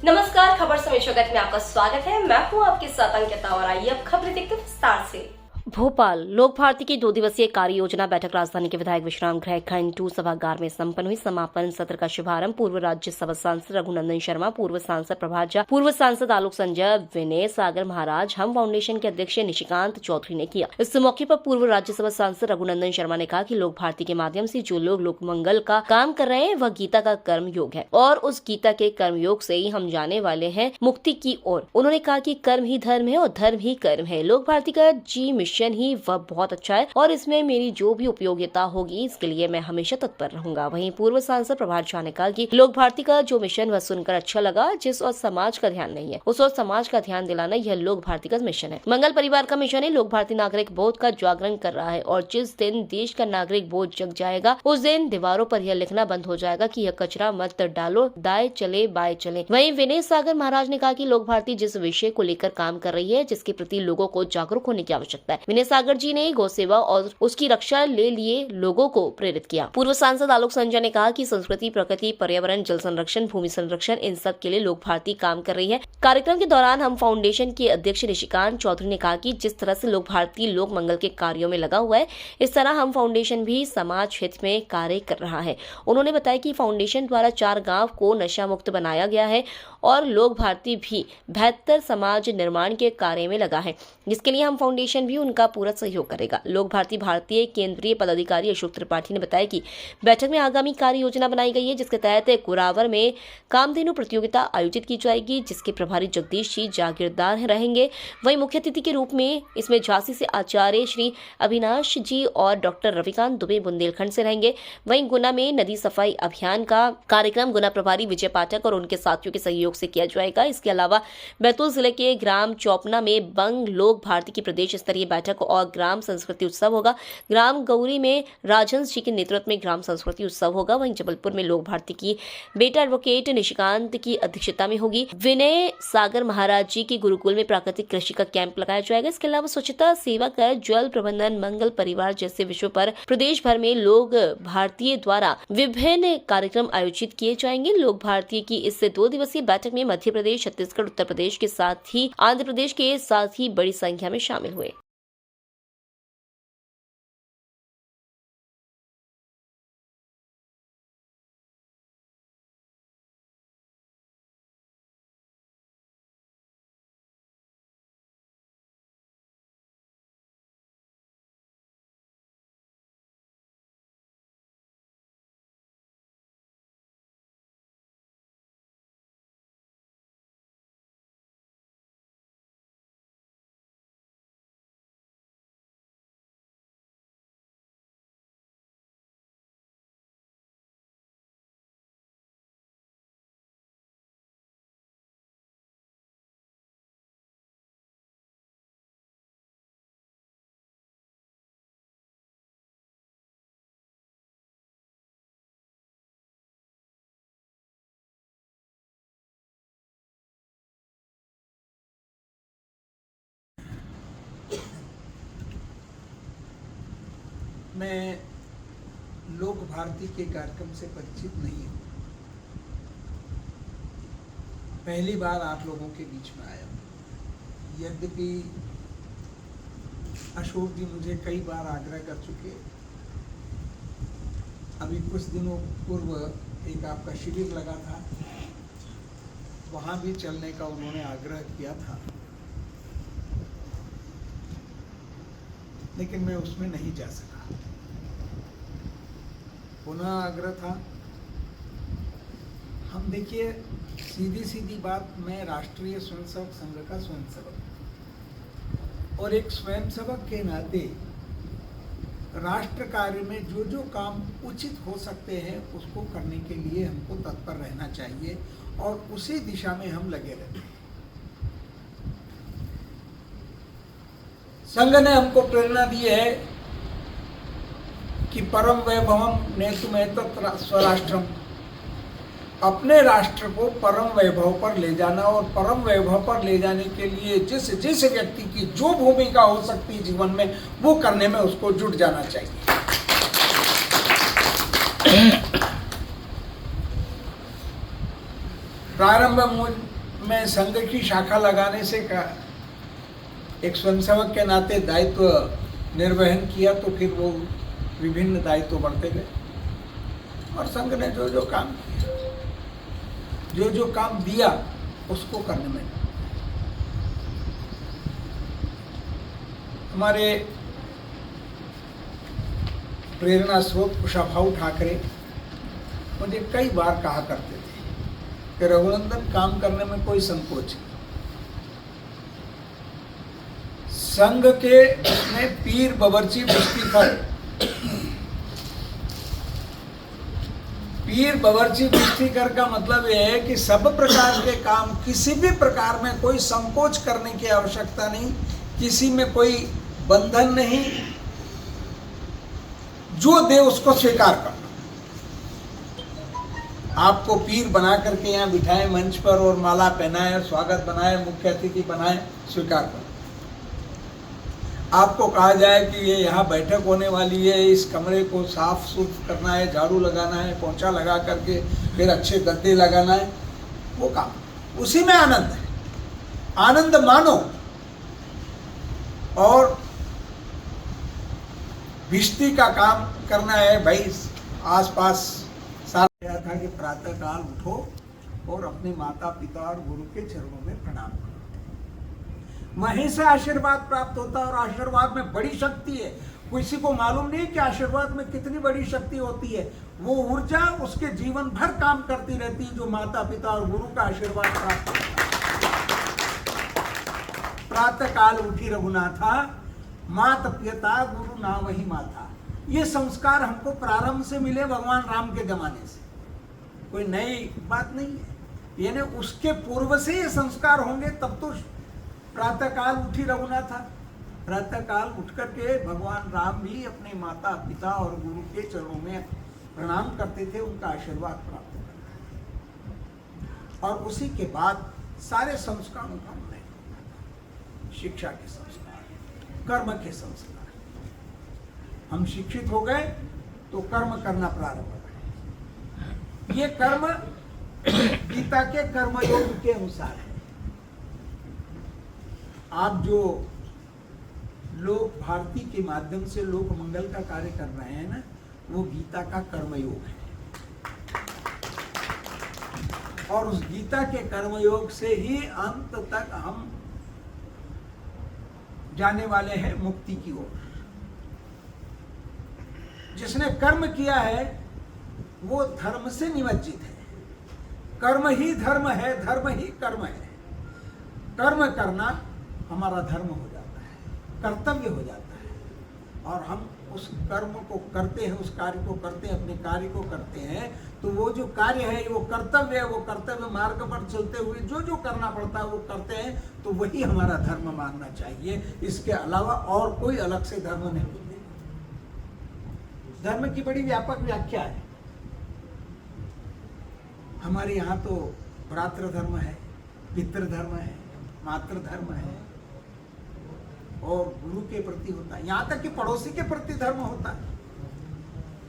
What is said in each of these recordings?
नमस्कार, खबर समय जगत में आपका स्वागत है। मैं हूं आपके साथ अंकिता और आइए अब खबरें देखते हैं विस्तार से। भोपाल लोक भारती की 2 दिवसीय कार्य योजना बैठक राजधानी के विधायक विश्राम गृह खंड 2 सभागार में संपन्न हुई। समापन सत्र का शुभारंभ पूर्व राज्यसभा सांसद रघुनंदन शर्मा, पूर्व सांसद प्रभात झा, पूर्व सांसद आलोक संजय, विनय सागर महाराज, हम फाउंडेशन के अध्यक्ष निशिकांत चौधरी ने किया। इस मौके पर पूर्व राज्यसभा सांसद रघुनंदन शर्मा ने कहा कि लोक भारती के माध्यम से जो लोग लोक मंगल का काम कर रहे हैं वह गीता का कर्म योग है और उस गीता के कर्म योग से ही हम जाने वाले हैं मुक्ति की ओर। उन्होंने कहा कि कर्म ही धर्म है और धर्म ही कर्म है। लोक भारती का जी मिशन ही वह बहुत अच्छा है और इसमें मेरी जो भी उपयोगिता होगी इसके लिए मैं हमेशा तत्पर रहूंगा। वहीं पूर्व सांसद प्रभात झा ने कहा कि लोक भारती का जो मिशन वह सुनकर अच्छा लगा। जिस और समाज का ध्यान नहीं है उस और समाज का ध्यान दिलाना यह लोक भारती का मिशन है। मंगल परिवार का मिशन है। लोक भारती नागरिक बोध का जागरण कर रहा है और जिस दिन देश का नागरिक बोध जग जाएगा उस दिन दीवारों पर यह लिखना बंद हो जाएगा कि यह कचरा मत डालो, दाएं चले बाएं चले। वहीं विनय सागर महाराज ने कहा कि लोक भारती जिस विषय को लेकर काम कर रही है जिसके प्रति लोगों को जागरूक होने की आवश्यकता है। विनय सागर जी ने गौ सेवा और उसकी रक्षा ले लिए लोगों को प्रेरित किया। पूर्व सांसद आलोक संजय ने कहा कि संस्कृति, प्रकृति, पर्यावरण, जल संरक्षण, भूमि संरक्षण इन सब के लिए लोक भारती काम कर रही है। कार्यक्रम के दौरान हम फाउंडेशन के अध्यक्ष निशिकांत चौधरी ने कहा कि जिस तरह से लोक भारती लोक मंगल के कार्यों में लगा हुआ है इस तरह हम फाउंडेशन भी समाज हित में कार्य कर रहा है। उन्होंने बताया कि फाउंडेशन द्वारा 4 गाँव को नशा मुक्त बनाया गया है और लोक भारती भी बेहतर समाज निर्माण के कार्य में लगा है, जिसके लिए हम फाउंडेशन भी उनका पूरा सहयोग करेगा। लोक भारती भारतीय केंद्रीय पदाधिकारी अशोक त्रिपाठी ने बताया कि बैठक में आगामी कार्य योजना बनाई गई है जिसके तहत कुरावर में कामधेनु प्रतियोगिता आयोजित की जाएगी जिसके प्रभारी जगदीश जी जागीरदार रहेंगे। वहीं मुख्य अतिथि के रूप में इसमें झांसी से आचार्य श्री अविनाश जी और डॉक्टर रविकांत दुबे बुंदेलखंड से रहेंगे। वहीं गुना में नदी सफाई अभियान का कार्यक्रम गुना प्रभारी विजय पाठक और उनके साथियों के सहयोग से किया जाएगा। इसके अलावा बैतूल जिले के ग्राम चौपना में बंग लोक भारती की प्रदेश स्तरीय बैठक और ग्राम संस्कृति उत्सव होगा। ग्राम गौरी में राजहंस जी के नेतृत्व में ग्राम संस्कृति उत्सव होगा। वहीं जबलपुर में लोक भारती की बेटा एडवोकेट निशिकांत की अध्यक्षता में होगी। विनय सागर महाराज जी के गुरुकुल में प्राकृतिक कृषि का कैंप लगाया जाएगा। इसके अलावा स्वच्छता, सेवा कर, जल प्रबंधन, मंगल परिवार जैसे विषयों पर प्रदेश भर में लोक भारतीय द्वारा विभिन्न कार्यक्रम आयोजित किए जाएंगे। लोक भारती की इस 2 दिवसीय बैठक में मध्य प्रदेश, छत्तीसगढ़, उत्तर प्रदेश के साथ ही आंध्र प्रदेश के साथ ही बड़ी संख्या में शामिल हुए। मैं लोक भारती के कार्यक्रम से परिचित नहीं हूँ। पहली बार आप लोगों के बीच में आया हूँ। यद्यपि अशोक जी मुझे कई बार आग्रह कर चुके। अभी कुछ दिनों पूर्व एक आपका शिविर लगा था, वहाँ भी चलने का उन्होंने आग्रह किया था, लेकिन मैं उसमें नहीं जा सका। पुनः आग्रह था। हम देखिए, सीधी सीधी बात, मैं राष्ट्रीय स्वयंसेवक संघ का स्वयंसेवक और एक स्वयंसेवक के नाते राष्ट्र कार्य में जो जो काम उचित हो सकते हैं उसको करने के लिए हमको तत्पर रहना चाहिए और उसी दिशा में हम लगे रहते हैं। संघ ने हमको प्रेरणा दी है कि परम वैभवम नेतुमेतत् स्वराष्ट्रम, अपने राष्ट्र को परम वैभव पर ले जाना और परम वैभव पर ले जाने के लिए जिस जिस व्यक्ति की जो भूमिका हो सकती है जीवन में वो करने में उसको जुट जाना चाहिए। प्रारंभ में संघ की शाखा लगाने से एक स्वयंसेवक के नाते दायित्व निर्वहन किया, तो फिर वो विभिन्न दायित्व बढ़ते गए और संघ ने जो जो काम किया, जो जो काम दिया उसको करने में हमारे प्रेरणा स्रोत कुशाभाऊ ठाकरे मुझे कई बार कहा करते थे कि रघुनंदन काम करने में कोई संकोच नहीं। संघ के उसमें पीर बबरची बिस्तीकर, पीर बबरची बिस्तीकर का मतलब यह है कि सब प्रकार के काम, किसी भी प्रकार में कोई संकोच करने की आवश्यकता नहीं, किसी में कोई बंधन नहीं, जो दे उसको स्वीकार करना। आपको पीर बना करके यहाँ बिठाए मंच पर और माला पहनाए, स्वागत बनाए, मुख्य अतिथि बनाए, स्वीकार करो। आपको कहा जाए कि ये यहाँ बैठक होने वाली है, इस कमरे को साफ सुथ करना है, झाड़ू लगाना है, पोंछा लगा करके फिर अच्छे गद्दे लगाना है, वो काम, उसी में आनंद है। आनंद मानो। और भिष्टि का काम करना है भाई, आसपास सारा गया था कि प्रातः काल उठो और अपने माता पिता और गुरु के चरणों में प्रणाम करो। वहीं से आशीर्वाद प्राप्त होता है और आशीर्वाद में बड़ी शक्ति है। किसी को मालूम नहीं कि आशीर्वाद में कितनी बड़ी शक्ति होती है। वो ऊर्जा उसके जीवन भर काम करती रहती है जो माता पिता और गुरु का आशीर्वाद प्राप्त होता है। प्रातः काल उठी रघुनाथा, माता पिता गुरु ना वही माता। ये संस्कार हमको प्रारंभ से मिले भगवान राम के जमाने से, कोई नई बात नहीं है। यानी उसके पूर्व से ये संस्कार होंगे तब तो प्रातः काल उठी रघुनाथा। प्रातः काल उठ करके भगवान राम भी अपने माता पिता और गुरु के चरणों में प्रणाम करते थे, उनका आशीर्वाद प्राप्त करते। और उसी के बाद सारे संस्कारों का उन्नयन, शिक्षा के संस्कार, कर्म के संस्कार। हम शिक्षित हो गए तो कर्म करना प्रारंभ करें। ये कर्म गीता के कर्मयोग के अनुसार है। आप जो लोक भारती के माध्यम से लोक मंगल का कार्य कर रहे हैं ना, वो गीता का कर्मयोग है। और उस गीता के कर्मयोग से ही अंत तक हम जाने वाले हैं मुक्ति की ओर। जिसने कर्म किया है वो धर्म से निमज्जित है। कर्म ही धर्म है, धर्म ही कर्म है। कर्म करना हमारा धर्म हो जाता है, कर्तव्य हो जाता है। और हम उस कर्म को करते हैं, उस कार्य को करते हैं, अपने कार्य को करते हैं, तो वो जो कार्य है वो कर्तव्य है। वो कर्तव्य मार्ग पर चलते हुए जो जो करना पड़ता है वो करते हैं, तो वही हमारा धर्म मानना चाहिए। इसके अलावा और कोई अलग से धर्म नहीं है। धर्म की बड़ी व्यापक व्याख्या है। हमारे यहाँ तो भ्रातृ धर्म है, पितृ धर्म है, मातृ धर्म है और गुरु के प्रति होता है, यहाँ तक कि पड़ोसी के प्रति धर्म होता है।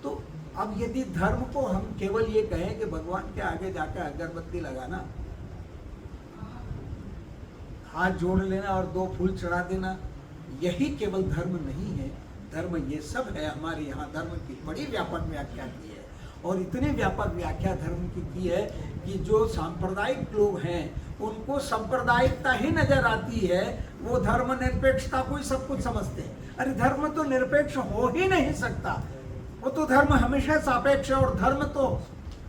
तो अब यदि धर्म को हम केवल ये कहें कि भगवान के आगे जाकर अगरबत्ती लगाना, हाथ जोड़ लेना और 2 फूल चढ़ा देना, यही केवल धर्म नहीं है। धर्म ये सब है। हमारे यहाँ धर्म की बड़ी व्यापक व्याख्या की है और इतनी व्यापक व्याख्या धर्म की है कि जो सांप्रदायिक लोग हैं उनको सांप्रदायिकता ही नजर आती है। वो धर्म निरपेक्षता को ही सब कुछ समझते हैं। अरे धर्म तो निरपेक्ष हो ही नहीं सकता। वो तो धर्म हमेशा सापेक्ष है और धर्म तो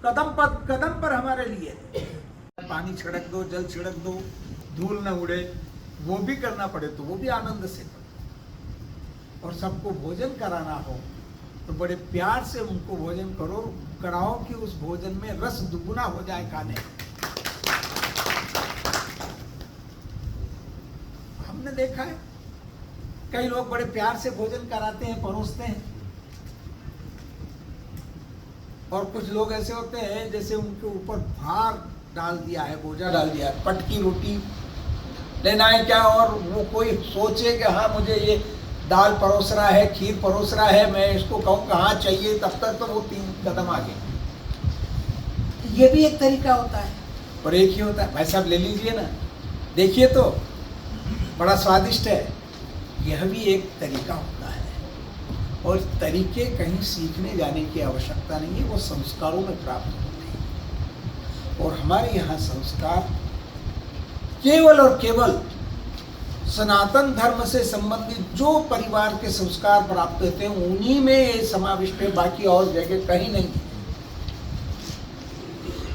कदम पर हमारे लिए है। पानी छिड़क दो, जल छिड़क दो, धूल न उड़े, वो भी करना पड़े तो वो भी आनंद से करो। और सबको भोजन कराना हो तो बड़े प्यार से उनको भोजन कराओ कि उस भोजन में रस दुगुना हो जाए खाने। हमने देखा है कई लोग बड़े प्यार से भोजन कराते हैं, परोसते हैं, और कुछ लोग ऐसे होते हैं जैसे उनके ऊपर भार डाल दिया है, बोझा डाल दिया है। पटकी रोटी लेना है क्या, और वो कोई सोचे कि हाँ मुझे ये दाल परोस रहा है, खीर परोस रहा है, मैं इसको कहूँ कहाँ चाहिए, तब तक तो वो 3 कदम आगे। ये भी एक तरीका होता है। और एक ही होता है। भाई साहब ले लीजिए ना, देखिए तो बड़ा स्वादिष्ट है। यह भी एक तरीका होता है, और तरीके कहीं सीखने जाने की आवश्यकता नहीं है, वो संस्कारों में प्राप्त होते हैं। और हमारे यहाँ संस्कार केवल और केवल सनातन धर्म से संबंधित जो परिवार के संस्कार प्राप्त होते हैं उन्हीं में ये समाविष्ट है, बाकी और जगह कहीं नहीं।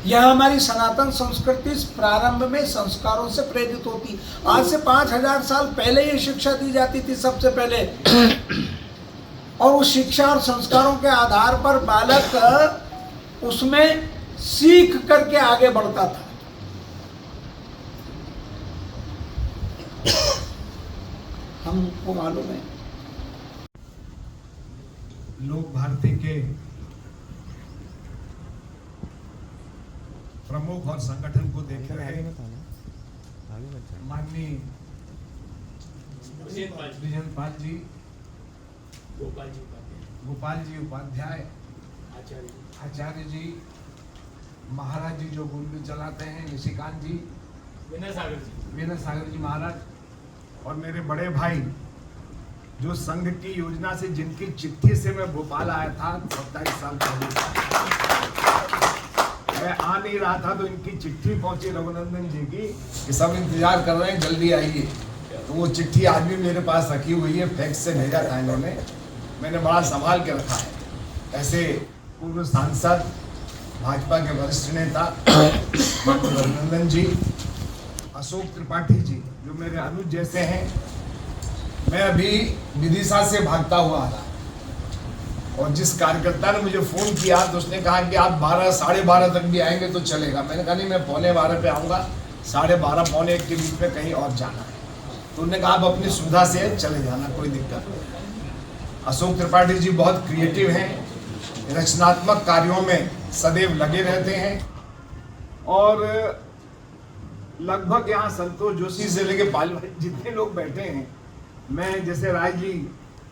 यह हमारी सनातन संस्कृति इस प्रारंभ में संस्कारों से प्रेरित होती। आज से 5000 साल पहले ये शिक्षा दी जाती थी सबसे पहले, और उस शिक्षा और संस्कारों के आधार पर बालक उसमें सीख करके आगे बढ़ता था। हमको मालूम है लोक भारती के प्रमुख और संगठन को देख रहे माननीय विजयन पाल जी, गोपाल जी उपाध्याय, आचार्य जी, महाराज जी जो गुरुकुल चलाते हैं, निशिकांत जी, विनय सागर जी महाराज, और मेरे बड़े भाई जो संघ की योजना से जिनकी चिट्ठी से मैं भोपाल आया था 27 साल पहले, मैं आ नहीं रहा था तो इनकी चिट्ठी पहुंची रघुनंदन जी की कि सब इंतजार कर रहे हैं, जल्दी आइए। तो वो चिट्ठी आज भी मेरे पास रखी हुई है, फैक्स से भेजा था इन्होंने, मैंने बड़ा संभाल के रखा है। ऐसे पूर्व सांसद, भाजपा के वरिष्ठ नेता रघुनंदन जी, अशोक त्रिपाठी जी जो मेरे अनुज जैसे हैं, मैं अभी विदिशा से भागता हुआ आ रहा, और जिस कार्यकर्ता ने मुझे फोन किया तो उसने कहा कि आप 12 साढ़े 12 तक भी आएंगे तो चलेगा। मैंने कहा नहीं, मैं 12:15 पे आऊँगा, 12:30 पौने 1 के बीच में कहीं और जाना है। तो उन्होंने कहा आप अपनी सुविधा से चले जाना, कोई दिक्कत नहीं। अशोक त्रिपाठी जी बहुत क्रिएटिव हैं, रचनात्मक कार्यों में सदैव लगे रहते हैं, और लगभग यहाँ संतोष जोशी से लेके पाल भाई जितने लोग बैठे हैं, मैं जैसे राय जी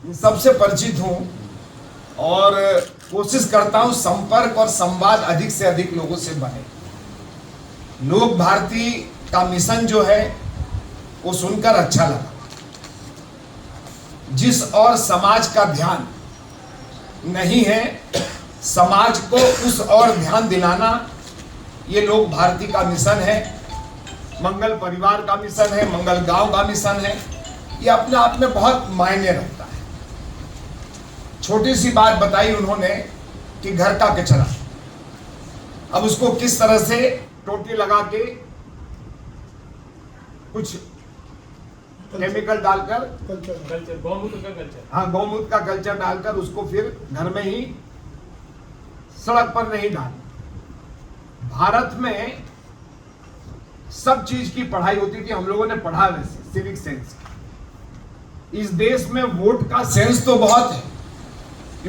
इन सबसे परिचित हूँ, और कोशिश करता हूँ संपर्क और संवाद अधिक से अधिक लोगों से बने। लोक भारती का मिशन जो है वो सुनकर अच्छा लगा। जिस और समाज का ध्यान नहीं है, समाज को उस और ध्यान दिलाना, ये लोक भारती का मिशन है। मंगल परिवार का मिशन है, मंगल गांव का मिशन है। ये अपने आप में बहुत मायने रखता है। छोटी सी बात बताई उन्होंने कि घर का कचरा, अब उसको किस तरह से टोटी लगा के कुछ केमिकल डालकर, गौमूत्र का कल्चर डालकर उसको फिर घर में ही, सड़क पर नहीं डाल। भारत में सब चीज की पढ़ाई होती थी, हम लोगों ने पढ़ा वैसे सिविक सेंस। इस देश में वोट का सेंस तो बहुत है,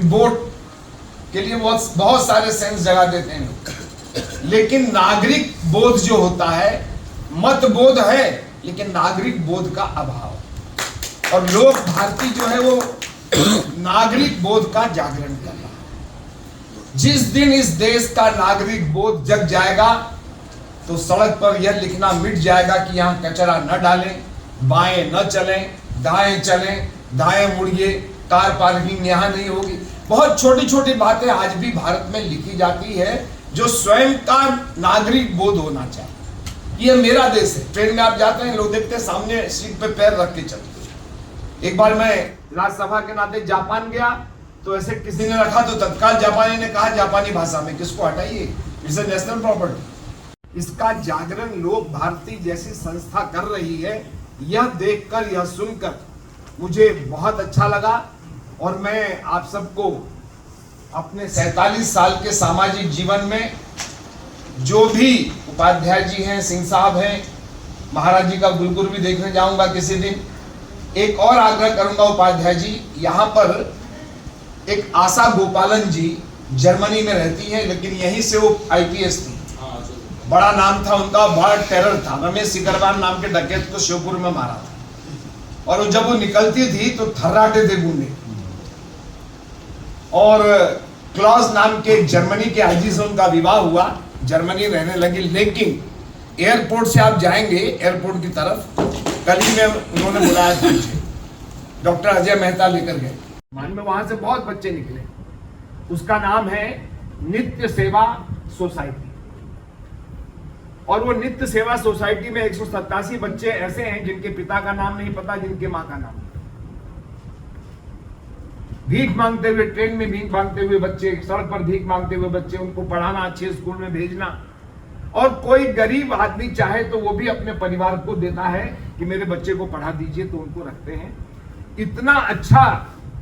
वोट के लिए बहुत सारे सेंस जगा देते हैं लोग, लेकिन नागरिक बोध जो होता है, मत बोध है लेकिन नागरिक बोध का अभाव। और लोक भारती जो है वो नागरिक बोध का जागरण कर रहा है। जिस दिन इस देश का नागरिक बोध जग जाएगा तो सड़क पर यह लिखना मिट जाएगा कि यहाँ कचरा न डालें, बाएं न चलें, दाएं चलें, दाएं मुड़िए, कार पार्किंग यहाँ नहीं होगी। बहुत छोटी छोटी बातें आज भी भारत में लिखी जाती है जो स्वयं का नागरिक बोध होना चाहिए। ये मेरा देश है। ट्रेन में आप जाते हैं, लोग देखते हैं सामने सीट पे पैर रख के चलते हैं। एक बार मैं राज्यसभा के नाते जापान गया तो ऐसे किसी ने रखा तो तत्काल जापानी ने कहा जापानी भाषा में, किसको हटाइए, इट्स ए नेशनल प्रॉपर्टी। इसका जागरण लोक भारती जैसी संस्था कर रही है। यह देखकर, यह सुनकर मुझे बहुत अच्छा लगा, और मैं आप सबको अपने 47 साल के सामाजिक जीवन में जो भी उपाध्याय जी हैं, सिंह साहब हैं, महाराज जी का गुरुकुल भी देखने जाऊंगा किसी दिन। एक और आग्रह करूंगा उपाध्याय जी, यहाँ पर एक आशा गोपालन जी जर्मनी में रहती है, लेकिन यहीं से वो IPS थी, बड़ा नाम था उनका, बड़ा टेरर था। रमेश सिकरवार नाम के डकैत को शिवपुर में मारा था, और जब वो निकलती थी तो थर्राते थे गुंडे। और क्लॉस नाम के जर्मनी के IG से उनका विवाह हुआ, जर्मनी रहने लगी, लेकिन एयरपोर्ट से आप जाएंगे एयरपोर्ट की तरफ, कल ही में उन्होंने बुलाया था मुझे, डॉक्टर अजय मेहता लेकर गए। मान में वहां से बहुत बच्चे निकले, उसका नाम है नित्य सेवा सोसाइटी, और वो नित्य सेवा सोसाइटी में 187 बच्चे ऐसे हैं जिनके पिता का नाम नहीं पता, जिनके मां का नाम, भीख मांगते हुए, ट्रेन में भीख मांगते हुए बच्चे, सड़क पर भीख मांगते हुए बच्चे, उनको पढ़ाना, अच्छे स्कूल में भेजना। और कोई गरीब आदमी चाहे तो वो भी अपने परिवार को देता है कि मेरे बच्चे को पढ़ा दीजिए, तो उनको रखते हैं। इतना अच्छा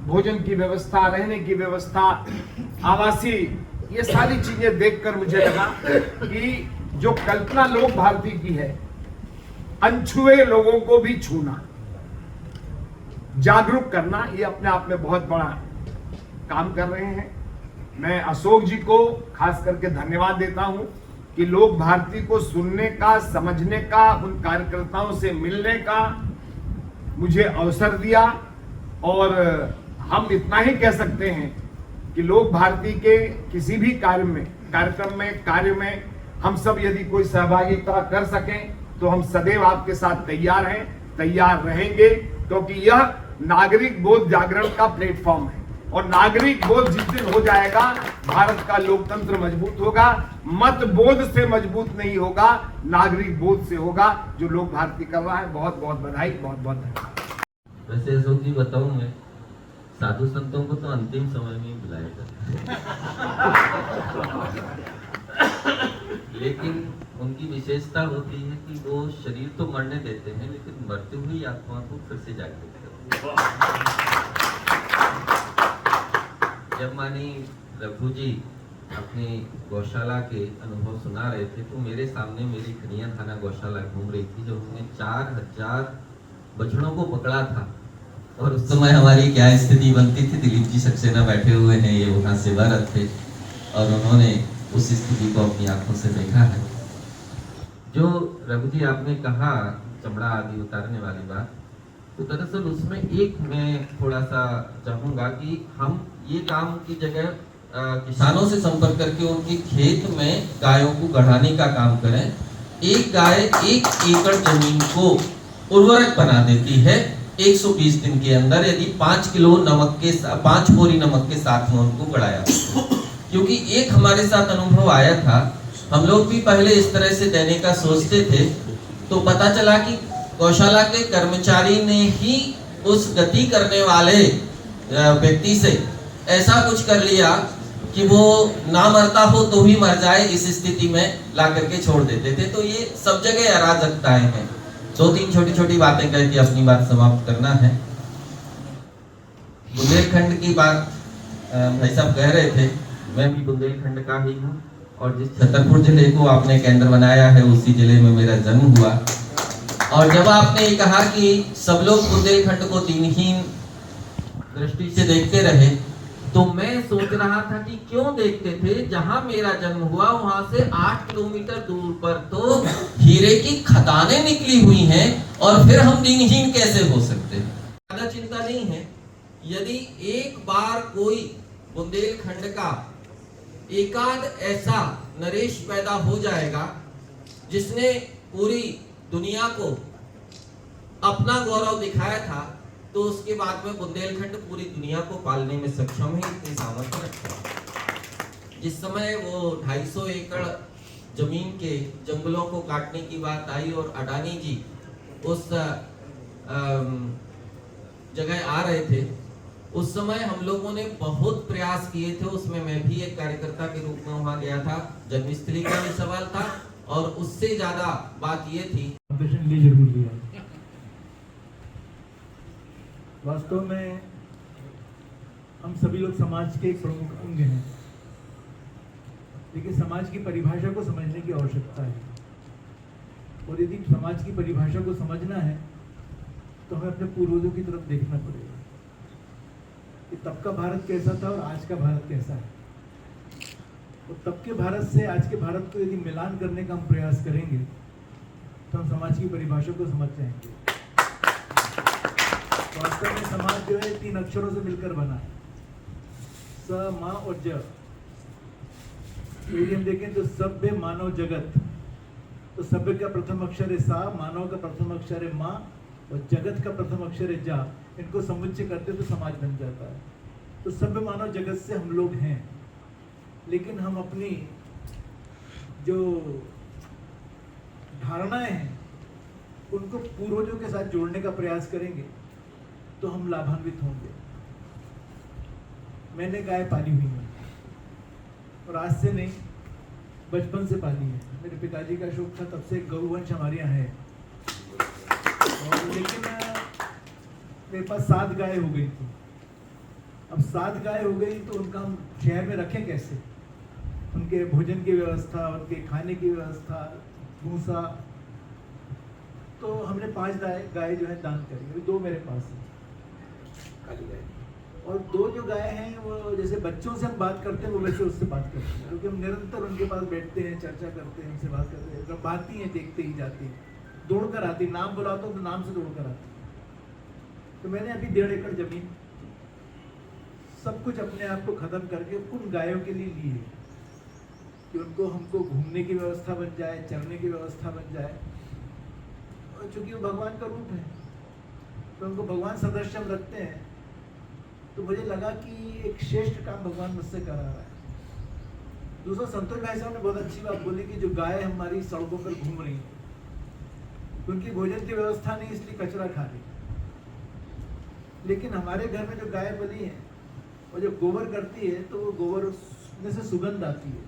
भोजन की व्यवस्था, रहने की व्यवस्था, आवासीय, ये सारी चीजें देखकर मुझे लगा कि जो कल्पना लोक भारती की है, अनछुए लोगों को भी छूना, जागरूक करना, ये अपने आप में बहुत बड़ा काम कर रहे हैं। मैं अशोक जी को खास करके धन्यवाद देता हूं कि लोक भारती को सुनने का, समझने का, उन कार्यकर्ताओं से मिलने का मुझे अवसर दिया। और हम इतना ही कह सकते हैं कि लोक भारती के किसी भी कार्यक्रम में, कार्य में हम सब यदि कोई सहभागिता कर सकें तो हम सदैव आपके साथ तैयार हैं, तैयार रहेंगे, क्योंकि यह नागरिक बोध जागरण का प्लेटफॉर्म है। और नागरिक बोध जिस दिन हो जाएगा, भारत का लोकतंत्र मजबूत होगा। मत बोध से मजबूत नहीं होगा, नागरिक बोध से होगा, जो लोक भारती कर रहा है। बहुत बहुत बधाई, बहुत बहुत धन्यवाद। वैसे अशोक जी बताऊं, मैं साधु संतों को तो अंतिम समय में ही बुलाया जाता है, लेकिन उनकी विशेषता होती है कि वो शरीर तो मरने देते हैं, लेकिन मरती हुई आत्मा को फिर से जागृत करते हैं। जब मानी रघु जी अपनी गौशाला के अनुभव सुना रहे थे, तो मेरे सामने मेरी खनिया थाना गौशाला घूम रही थी, जब हमने 4000 बछड़ों को पकड़ा था। और उस समय हमारी क्या स्थिति बनती थी, दिलीप जी सक्सेना बैठे हुए हैं, ये वहाँ सेवारत थे, और उन्होंने उस स्थिति को अपनी आंखों से देखा है। जो रघु जी आपने कहा चमड़ा आदि उतारने वाली बात, तो दरअसल उसमें एक मैं थोड़ा सा चाहूंगा कि हम ये काम की जगह किसानों से संपर्क करके उनके खेत में गायों को गढ़ाने का काम करें। एक गाय 1 एकड़ जमीन को उर्वरक बना देती है 120 दिन के अंदर, यदि 5 किलो नमक के 5 बोरी नमक के साथ में उनको गढ़ाया। क्योंकि एक हमारे साथ अनुभव आया था, हम लोग भी पहले इस तरह से देने का सोचते थे, तो पता चला कि गौशाला के कर्मचारी ने ही उस गति करने वाले व्यक्ति से ऐसा कुछ कर लिया कि वो ना मरता हो तो भी मर जाए, इस स्थिति में ला करके छोड़ देते थे। तो ये सब जगह अराजकताएं हैं। 2-3 छोटी छोटी बातें कह के अपनी बात समाप्त करना है। बुंदेलखंड की बात भाई साहब कह रहे थे, मैं भी बुंदेलखंड का ही हूँ, और जिस छतरपुर जिले को आपने केंद्र बनाया है, उसी जिले में मेरा जन्म हुआ। और जब आपने ये कहा कि सब लोग बुंदेलखंड को दीनहीन दृष्टि से देखते रहे, तो मैं सोच रहा था कि क्यों देखते थे। जहां मेरा जन्म हुआ वहां से 8 किलोमीटर दूर पर तो हीरे की खदानें निकली हुई हैं, और फिर हम दीनहीन कैसे हो सकते हैं। ज्यादा चिंता नहीं है, यदि एक बार कोई बुंदेलखंड का एकाध ऐसा नरेश पैदा हो जाएगा जिसने पूरी दुनिया को अपना गौरव दिखाया था, तो उसके बाद में बुंदेलखंड पूरी दुनिया को पालने में सक्षम है, इतनी सामर्थ्य रखता है। जिस समय वो 250 एकड़ जमीन के जंगलों को काटने की बात आई और अडानी जी उस जगह आ रहे थे, उस समय हम लोगों ने बहुत प्रयास किए थे। उसमें मैं भी एक कार्यकर्ता के रूप में वहां गया था, जन्मस्थली का भी सवाल था, और उससे ज्यादा बात ये थी, वास्तव में हम सभी लोग समाज के एक प्रमुख अंग हैं, लेकिन समाज की परिभाषा को समझने की आवश्यकता है। और यदि समाज की परिभाषा को समझना है तो हमें अपने पूर्वजों की तरफ देखना पड़ेगा कि तब का भारत कैसा था और आज का भारत कैसा है। और तब के भारत से आज के भारत को यदि मिलान करने का हम प्रयास करेंगे तो हम समाज की परिभाषा को समझ जाएंगे। वास्तव में समाज जो है 3 अक्षरों से मिलकर बना है, स, मा और ज। यदि हम देखें तो सभ्य मानव जगत, तो सभ्य का प्रथम अक्षर है सा, मानव का प्रथम अक्षर है माँ और जगत का प्रथम अक्षर है जा। इनको समुच्चय करते तो समाज बन जाता है। तो सभ्य मानव जगत से हम लोग हैं, लेकिन हम अपनी जो धारणाएं हैं उनको पूर्वजों के साथ जोड़ने का प्रयास करेंगे तो हम लाभान्वित होंगे। मैंने गाय पाली हुई है और आज से नहीं, बचपन से पाली है। मेरे पिताजी का शौक था, तब से गौवंश हमारे यहाँ है। और लेकिन मेरे पास 7 गाय हो गई थी। अब 7 गाय हो गई तो उनका हम शहर में रखें कैसे? उनके भोजन की व्यवस्था, उनके खाने की व्यवस्था, भूसा। तो हमने 5 गाय जो है दान करी। अभी 2 मेरे पास है काली गाय, और 2 जो गाय हैं वो जैसे बच्चों से हम बात करते हैं वो वैसे उससे बात करते हैं, क्योंकि हम निरंतर उनके पास बैठते हैं, चर्चा करते हैं, उनसे बात करते हैं। जब आती हैं देखते ही जाती हैं, दौड़कर आती, नाम बुलाता हूँ तो नाम से दौड़कर आती। तो मैंने अभी 1.5 एकड़ जमीन सब कुछ अपने आप को खत्म करके उन गायों के लिए ली है कि उनको हमको घूमने की व्यवस्था बन जाए, चरने की व्यवस्था बन जाए। और चूंकि वो भगवान का रूप है तो उनको भगवान सदृश हम रखते हैं। तो मुझे लगा कि एक श्रेष्ठ काम भगवान मुझसे करा रहा है। दूसरा, संतोष भाई साहब ने बहुत अच्छी बात बोली कि जो गाय हमारी सड़कों पर घूम रही है, उनकी भोजन की व्यवस्था नहीं इसलिए कचरा खा रही। लेकिन हमारे घर में जो गाय पली है वो जब गोबर करती है तो वो गोबर में से सुगंध आती है।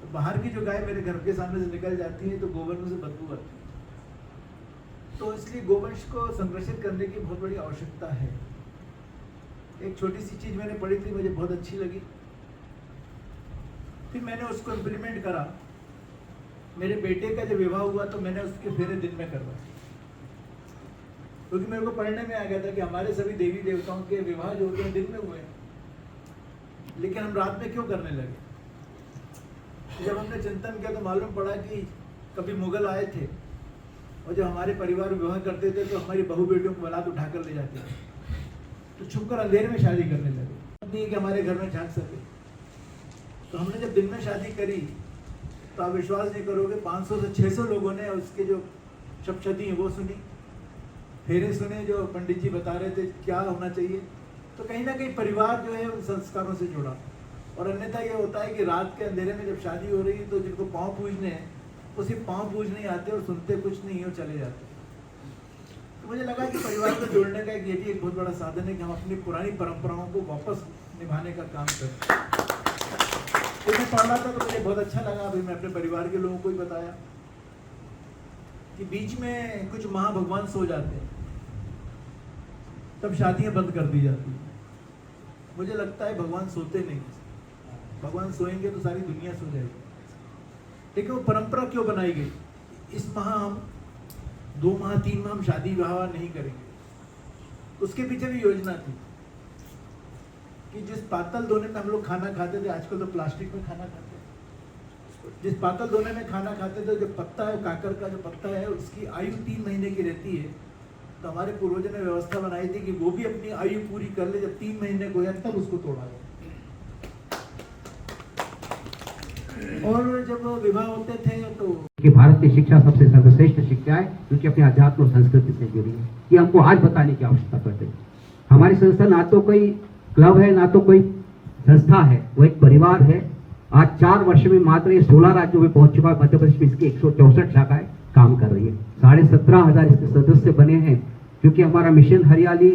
तो बाहर की जो गाय मेरे घर के सामने से निकल जाती है तो गोबर में से बदबू आती है। तो इसलिए गोवंश को संरक्षित करने की बहुत बड़ी आवश्यकता है। एक छोटी सी चीज मैंने पढ़ी थी, मुझे बहुत अच्छी लगी, फिर मैंने उसको इम्प्लीमेंट करा। मेरे बेटे का जब विवाह हुआ तो मैंने उसके फेरे दिन में करवाए, क्योंकि मेरे को पढ़ने में आ गया था कि हमारे सभी देवी देवताओं के विवाह जो होते हैं दिन में हुए हैं, लेकिन हम रात में क्यों करने लगे। जब हमने चिंतन किया तो मालूम पड़ा कि कभी मुगल आए थे और जब हमारे परिवार में विवाह करते थे तो हमारी बहू बेटियों को बारात उठाकर ले जाते थे, तो छुपकर अंधेरे में शादी करने लगे, नहीं कि हमारे घर में झांक सके। तो हमने जब दिन में शादी करी तो आप विश्वास नहीं करोगे, 500 से 600 लोगों ने उसके जो सप्तशती है वो सुनी, फेरे सुने जो पंडित जी बता रहे थे क्या होना चाहिए। तो कहीं ना कहीं परिवार जो है उन संस्कारों से जुड़ा। और अन्यथा ये होता है कि रात के अंधेरे में जब शादी हो रही है तो जिनको पाँव पूजने हैं वो सिर्फ पाँव पूजने ही आते और सुनते कुछ नहीं है और चले जाते। तो मुझे लगा कि परिवार को जोड़ने का ये भी एक बहुत बड़ा साधन है कि हम अपनी पुरानी परंपराओं को वापस निभाने का काम करें। तो मैं पढ़ रहा था तो मुझे बहुत अच्छा लगा। अभी मैं अपने परिवार के लोगों को ही बताया कि बीच में कुछ माह भगवान सो जाते हैं, तब शादियां बंद कर दी जाती हैं। मुझे लगता है भगवान सोते नहीं, भगवान सोएंगे तो सारी दुनिया सो जाएगी। लेकिन वो परंपरा क्यों बनाई गई? इस माह हम 2 माह 3 माह हम शादी विवाह नहीं करेंगे। उसके पीछे भी योजना थी कि जिस पातल दोने में हम लोग खाना खाते थे, आजकल तो प्लास्टिक में खाना खाते हैं, जिस पातल दोने में खाना खाते थे, जो पत्ता है काकर का जो पत्ता है उसकी आयु 3 महीने की रहती है। तो हमारे पूर्वजों ने व्यवस्था बनाई थी कि वो भी अपनी आयु पूरी कर ले, जब 3 महीने को है तब उसको तोड़ा गया। और जब विवाह होते थे तो कि भारत की शिक्षा सबसे सर्वश्रेष्ठ शिक्षा है, क्योंकि अपने अध्यात्म और संस्कृति से जुड़ी है। ये हमको आज बताने की आवश्यकता पड़ती है। हमारी संस्था ना तो कोई क्लब है ना तो कोई संस्था है, वो एक परिवार है। आज 4 वर्ष में मात्र ये 16 राज्यों में पहुंच चुका है। मध्य प्रदेश में इसकी 164 शाखाएं काम कर रही है। 17,500 इसके सदस्य बने हैं, क्योंकि हमारा मिशन हरियाली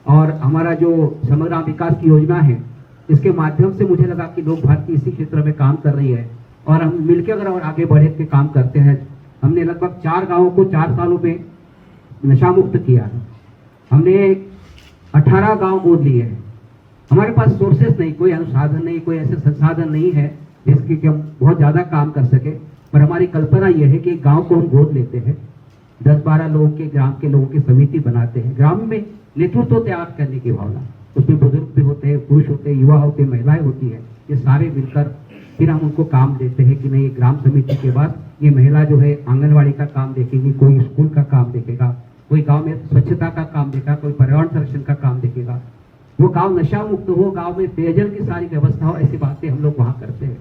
और हमारा जो समग्र विकास की योजना है, इसके माध्यम से मुझे लगा कि लोक भारती इसी क्षेत्र में काम कर रही है और हम मिलकर अगर और आगे बढ़े के काम करते हैं। हमने लगभग 4 गांवों को 4 सालों में नशा मुक्त किया है। हमने 18 गांव गोद लिए हैं। हमारे पास सोर्सेस नहीं, कोई अनुसाधन नहीं, कोई ऐसे संसाधन नहीं है जिसके कि हम बहुत ज्यादा काम कर सके, पर हमारी कल्पना यह है कि गांव को हम गोद लेते हैं, 10-12 लोगों के ग्राम के लोगों की समिति बनाते हैं। ग्राम में नेतृत्व तैयार करने की भावना, उसमें बुजुर्ग भी होते हैं, पुरुष होते हैं, युवा होते हैं, महिलाएं होती है, ये सारे मिलकर फिर हम उनको काम देते हैं कि नहीं, ग्राम समिति के बाद ये महिला जो है आंगनवाड़ी का काम देखेगी, कोई स्कूल का काम देखेगा, कोई गांव में स्वच्छता का काम देखेगा, कोई पर्यावरण संरक्षण का काम देखेगा, वो गांव नशा मुक्त हो, गांव में पेयजल की सारी व्यवस्था हो, ऐसी बातें हम लोग वहां करते हैं।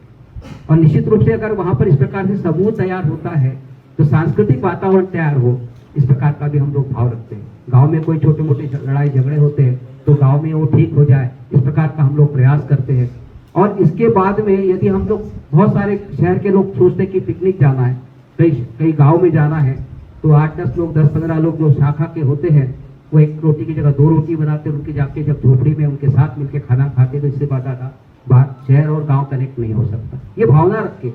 और निश्चित रूप से अगर वहां पर इस प्रकार से समूह तैयार होता है तो सांस्कृतिक वातावरण तैयार हो, इस प्रकार का भी हम लोग भाव रखते हैं। गांव में कोई छोटे मोटे लड़ाई झगड़े होते हैं तो गांव में वो ठीक हो जाए, इस प्रकार का हम लोग प्रयास करते हैं। और इसके बाद में यदि हम लोग, बहुत सारे शहर के लोग सोचते हैं कि पिकनिक जाना है, कई गांव में जाना है, तो 8-10 लोग, 10-15 लोग जो शाखा के होते हैं वो एक रोटी की जगह 2 रोटी बनाते हैं, उनके जाके जब झोपड़ी में उनके साथ मिलकर खाना खाते, तो इससे ज्यादा बात शहर और गांव कनेक्ट नहीं हो सकता। ये भावना रख के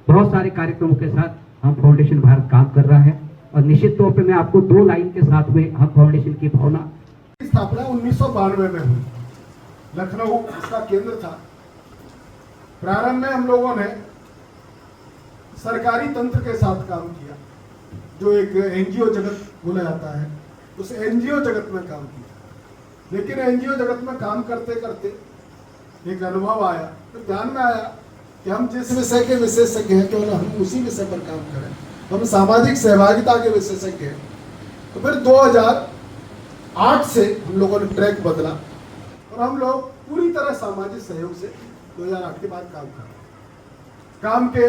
बहुत सारे कार्यक्रमों के साथ हम फाउंडेशन भारत काम कर रहा है। और निश्चित तौर पे मैं आपको 2 लाइन के साथ में हम फाउंडेशन की भावना, स्थापना 1992 में हुई, लखनऊ इसका केंद्र था। प्रारंभ में हम लोगों ने सरकारी तंत्र के साथ काम किया, जो एक एनजीओ जगत बोला जाता है, उस एनजीओ जगत में काम किया। लेकिन एनजीओ जगत में काम करते करते एक अनुभव आया, तो ध्यान में आया कि हम जिस विषय के विशेषज्ञ हैं केवल हम उसी विषय पर काम करें, हम सामाजिक सहभागिता के विशेषज्ञ हैं। तो फिर 2008 से हम लोगों ने ट्रैक बदला और हम लोग पूरी तरह सामाजिक सहयोग से 2008 के बाद काम कर रहे हैं। काम के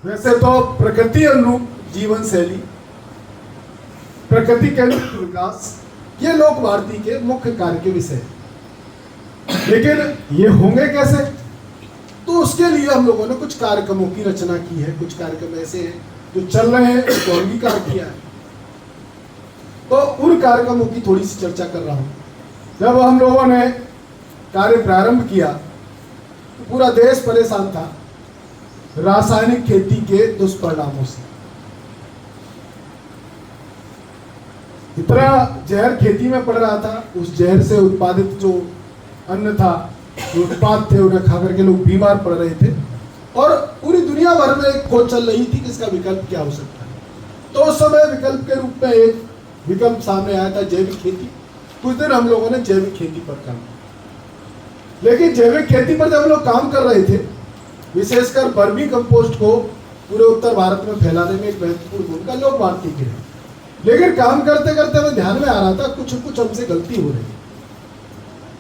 वैसे तो प्रकृति अनुरूप जीवन शैली, प्रकृति केंद्रित विकास, ये लोक भारती के मुख्य कार्य के विषय हैं। लेकिन ये होंगे कैसे, तो उसके लिए हम लोगों ने कुछ कार्यक्रमों की रचना की है। कुछ कार्यक्रम ऐसे हैं जो चल रहे हैं, उसको अंगीकार किया है, तो उन कार्यक्रमों की थोड़ी सी चर्चा कर रहा हूं। जब हम लोगों ने कार्य प्रारंभ किया तो पूरा देश परेशान था रासायनिक खेती के दुष्परिणामों से। इतना जहर खेती में पड़ रहा था, उस जहर से उत्पादित जो अन्न था, जो उत्पाद थे, उन्हें खा करके लोग बीमार पड़ रहे थे। और पूरी दुनिया भर में एक खोज चल रही थी कि इसका विकल्प क्या हो सकता है। तो उस समय विकल्प के रूप में एक विकल्प सामने आया था, जैविक खेती। कुछ दिन हम लोगों ने जैविक खेती पर काम किया। लेकिन जैविक खेती पर जब लोग काम कर रहे थे, विशेषकर वर्मी कंपोस्ट को पूरे उत्तर भारत में फैलाने में एक महत्वपूर्ण भूमिका लोक भारती की है। लेकिन काम करते करते हमें ध्यान में आ रहा था कुछ हमसे गलती हो रही है।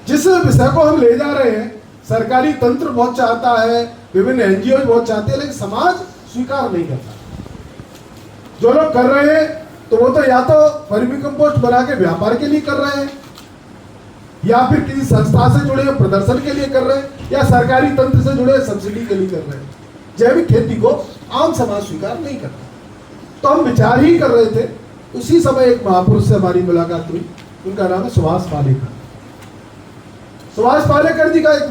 जिस विषय को हम ले जा रहे हैं, सरकारी तंत्र बहुत चाहता है, विभिन्न एनजीओ बहुत चाहते हैं, लेकिन समाज स्वीकार नहीं करता। जो लोग कर रहे हैं तो वो तो या तो वर्मी कंपोस्ट बना के व्यापार के लिए कर रहे हैं, या फिर किसी संस्था से जुड़े प्रदर्शन के लिए कर रहे हैं, या सरकारी तंत्र से जुड़े सब्सिडी के लिए कर रहे हैं। जैविक खेती को आम समाज स्वीकार नहीं करता। तो हम विचार ही कर रहे थे, उसी समय एक महापुरुष से हमारी मुलाकात हुई। उनका नाम है सुभाष पालेकर। सुभाष पालेकर जी का एक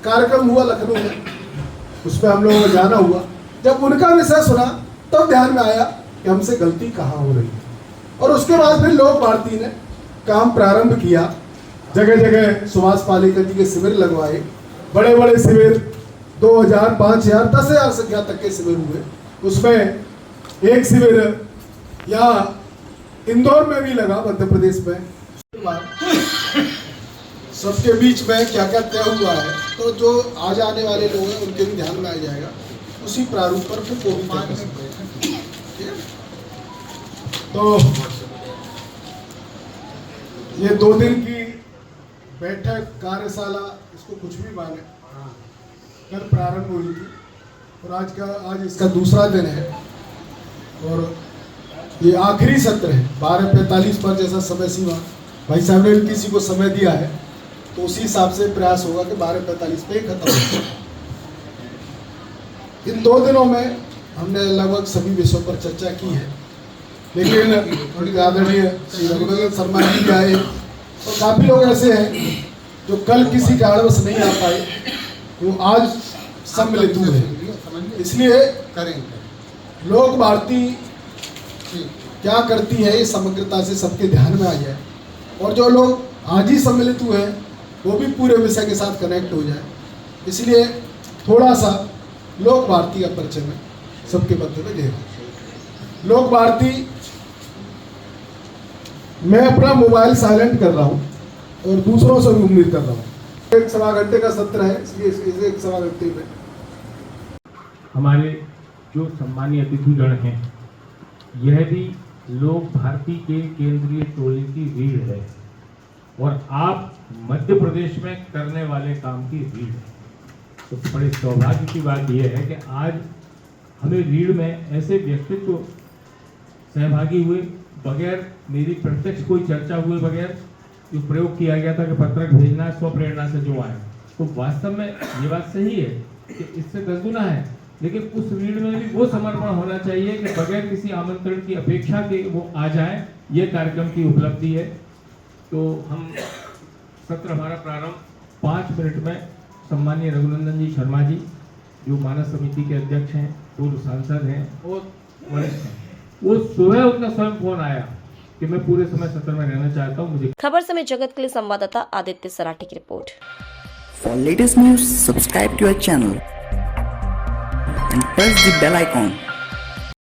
कार्यक्रम हुआ लखनऊ में, उसमें हम लोगों को जाना हुआ। जब उनका विषय सुना तब ध्यान में आया कि हमसे गलती कहाँ हो रही है। और उसके बाद फिर लोक भारती ने काम प्रारंभ किया। जगह जगह सुभाष पालेकर जी के शिविर लगवाए, बड़े बड़े शिविर, 2000, 5000, 10,000 संख्या तक के शिविर हुए। उसमें एक शिविर यहाँ इंदौर में भी लगा, मध्य प्रदेश में। सबके बीच में क्या क्या तय हुआ है, तो जो आज आने वाले लोग हैं उनके भी ध्यान में आ जाएगा। उसी प्रारूप पर फिर वो भी तय सकते हैं। तो ये 2 दिन की बैठक, कार्यशाला, इसको कुछ भी माने, कल प्रारंभ हुई थी और आज इसका दूसरा दिन है। और ये आखिरी सत्र है। 12:45 पर जैसा समय सीमा भाई साहब ने किसी को समय दिया है, तो उसी हिसाब से प्रयास होगा कि 12:45 पे खत्म हो। इन 2 दिनों में हमने लगभग सभी विषयों पर चर्चा की है। लेकिन आदरणीय श्री रघुनाथ शर्मा जी आए और काफ़ी लोग ऐसे हैं जो कल किसी कारणवश नहीं आ पाए, वो आज सम्मिलित हुए हैं। इसलिए लोक भारती क्या करती है ये समग्रता से सबके ध्यान में आ जाए, और जो लोग आज ही सम्मिलित हुए हैं वो भी पूरे विषय के साथ कनेक्ट हो जाए। इसलिए थोड़ा सा लोक भारती का परिचय में सबके मध्य में दे रहा हूँ। लोक भारती, मैं अपना मोबाइल साइलेंट कर रहा हूँ और दूसरों से भी उम्मीद कर रहा हूँ। 1-1.25 घंटे का सत्र है, इसलिए इस 1-1.25 घंटे में हमारे जो सम्मानीय अतिथिगण हैं, यह भी लोक भारती के केंद्रीय टोले की रीढ़ है और आप मध्य प्रदेश में करने वाले काम की रीढ़ है। तो बड़े सौभाग्य की बात यह है कि आज हमें रीढ़ में ऐसे व्यक्तित्व सहभागी हुए बगैर मेरी प्रत्यक्ष कोई चर्चा हुए बगैर जो प्रयोग किया गया था कि पत्रक भेजना स्वप्रेरणा से जो आए, तो वास्तव में ये बात सही है कि इससे 10 गुना है, लेकिन उस रीढ़ में भी वो समर्पण होना चाहिए कि बगैर किसी आमंत्रण की अपेक्षा के वो आ जाए। ये कार्यक्रम की उपलब्धि है। तो हम सत्र हमारा प्रारंभ 5 मिनट में सम्मानीय रघुनंदन जी शर्मा जी जो मानस समिति के अध्यक्ष हैं, पूर्व सांसद हैं और वरिष्ठ हैं, वो सुबह उनका स्वयं फोन आया कि मैं पूरे समय सत्र में रहना चाहता हूँ। मुझे खबर समय जगत के लिए संवाददाता आदित्य सराठी की report. For latest news, subscribe to our channel and press the bell icon.